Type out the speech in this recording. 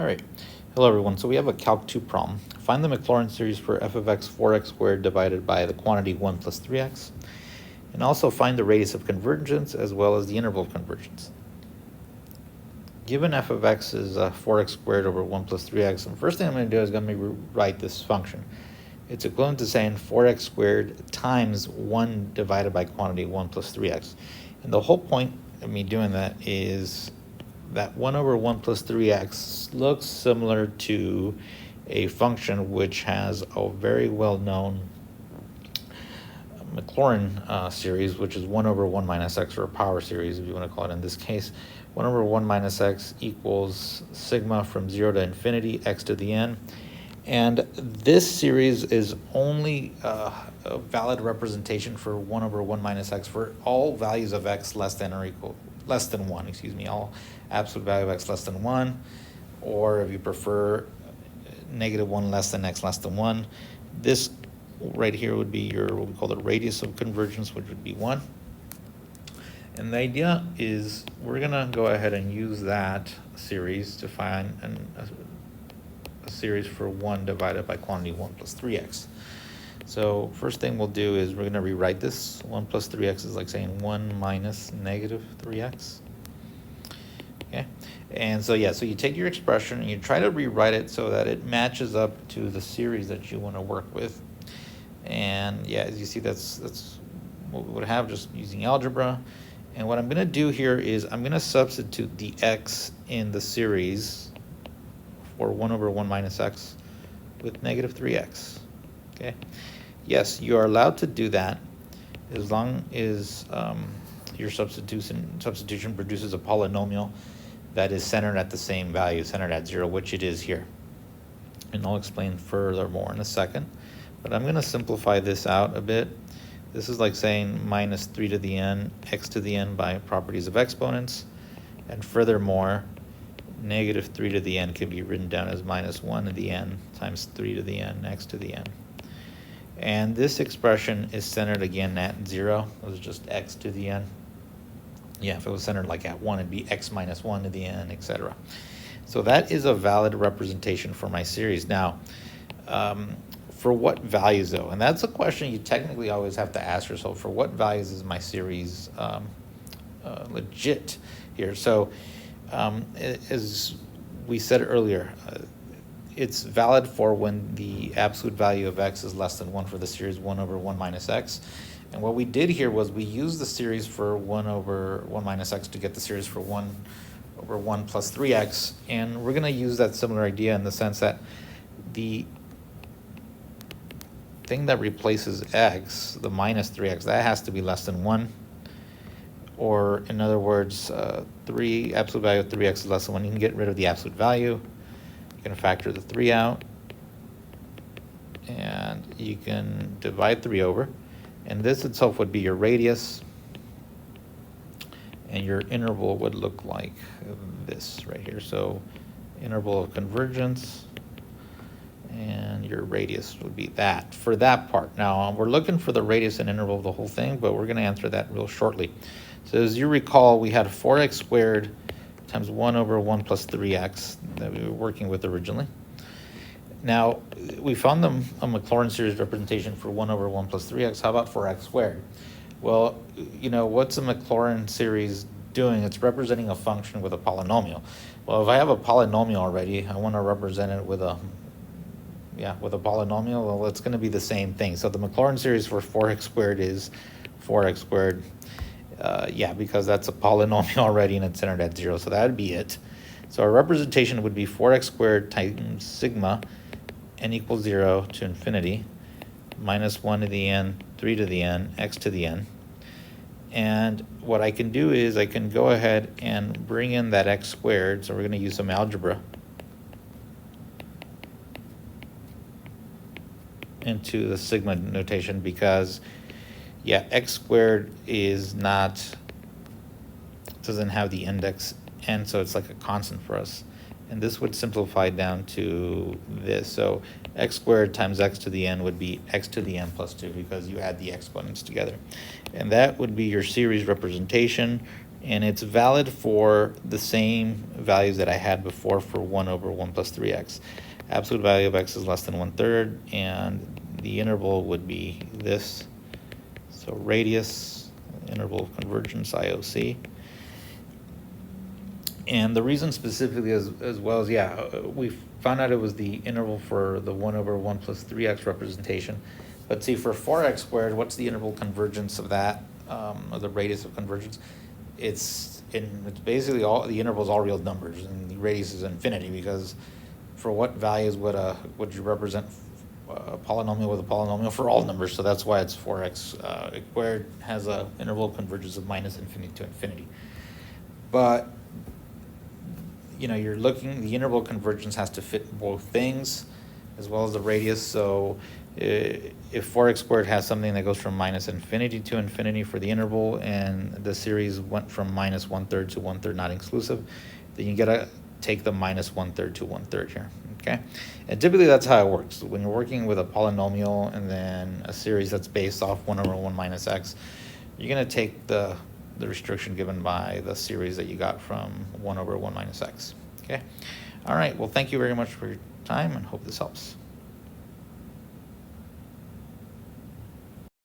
All right, hello everyone. So we have a Calc 2 problem. Find the Maclaurin series for f of x 4x squared divided by the quantity 1 plus 3x. And also find the radius of convergence as well as the interval of convergence. Given f of x is 4x squared over 1 plus 3x, the first thing I'm going to do is going to rewrite this function. It's equivalent to saying 4x squared times 1 divided by quantity 1 plus 3x. And the whole point of me doing that is that 1 over 1 plus 3x looks similar to a function which has a very well-known Maclaurin series, which is 1 over 1 minus x, or a power series, if you want to call it in this case. 1 over 1 minus x equals sigma from 0 to infinity, x to the n. And this series is only a valid representation for 1 over 1 minus x for all values of x less than 1, all absolute value of x less than 1, or if you prefer, -1 less than x less than 1. This right here would be your, what we call the radius of convergence, which would be 1. And the idea is we're going to go ahead and use that series to find a series for 1 divided by quantity 1 plus 3x. So first thing we'll do is we're going to rewrite this. 1 plus 3x is like saying 1 minus negative 3x. Okay, and so yeah, so you take your expression and you try to rewrite it so that it matches up to the series that you want to work with. And yeah, as you see, that's what we would have just using algebra. And what I'm going to do here is I'm going to substitute the x in the series for 1 over 1 minus x with negative 3x. Okay. Yes, you are allowed to do that as long as your substitution produces a polynomial that is centered at the same value, centered at 0, which it is here. And I'll explain furthermore in a second. But I'm going to simplify this out a bit. This is like saying minus 3 to the n, x to the n by properties of exponents. And furthermore, negative 3 to the n can be written down as minus 1 to the n times 3 to the n, x to the n. And this expression is centered again at 0. It was just x to the n. Yeah, if it was centered like at 1, it'd be x minus 1 to the n, etc. So that is a valid representation for my series. Now, for what values though? And that's a question you technically always have to ask yourself. For what values is my series legit here? So as we said earlier, it's valid for when the absolute value of x is less than 1 for the series 1 over 1 minus x. And what we did here was we used the series for 1 over 1 minus x to get the series for 1 over 1 plus 3x. And we're going to use that similar idea in the sense that the thing that replaces x, the minus 3x, that has to be less than 1. Or in other words, absolute value of 3x is less than 1. You can get rid of the absolute value. You can factor the 3 out. And you can divide 3 over. And this itself would be your radius. And your interval would look like this right here. So interval of convergence. And your radius would be that for that part. Now, we're looking for the radius and interval of the whole thing, but we're going to answer that real shortly. So as you recall, we had 4x squared times 1 over 1 plus 3x that we were working with originally. Now, we found a Maclaurin series representation for 1 over 1 plus 3x. How about for x squared? Well, you know, what's a Maclaurin series doing? It's representing a function with a polynomial. Well, if I have a polynomial already, I want to represent it with a polynomial. Well, it's going to be the same thing. So the Maclaurin series for 4x squared is 4x squared. Because that's a polynomial already and it's centered at 0. So that would be it. So our representation would be 4x squared times sigma n equals 0 to infinity, minus 1 to the n, 3 to the n, x to the n. And what I can do is I can go ahead and bring in that x squared. So we're going to use some algebra into the sigma notation because x squared doesn't have the index n, so it's like a constant for us. And this would simplify down to this. So x squared times x to the n would be x to the n plus 2 because you add the exponents together. And that would be your series representation And it's valid for the same values that I had before for 1 over 1 plus 3x. Absolute value of x is less than 1/3, and the interval would be this. So radius, interval of convergence, IOC. And the reason specifically as well is, we found out it was the interval for the 1 over 1 plus 3x representation. But see, for 4x squared, what's the interval convergence of that, or the radius of convergence? It's basically the interval is all real numbers, and the radius is infinity, because for what values would you represent a polynomial with a polynomial? For all numbers, so that's why it's 4x squared has a interval of convergence of minus infinity to infinity. But you're looking, the interval convergence has to fit both things as well as the radius. So if 4x squared has something that goes from minus infinity to infinity for the interval, and the series went from minus 1/3 to 1/3 not exclusive, then you gotta take the minus 1/3 to 1/3 here, okay? And typically that's how it works. When you're working with a polynomial and then a series that's based off 1 over 1 minus x, you're gonna take the restriction given by the series that you got from 1 over 1 minus x, okay? All right, well, thank you very much for your time, and hope this helps.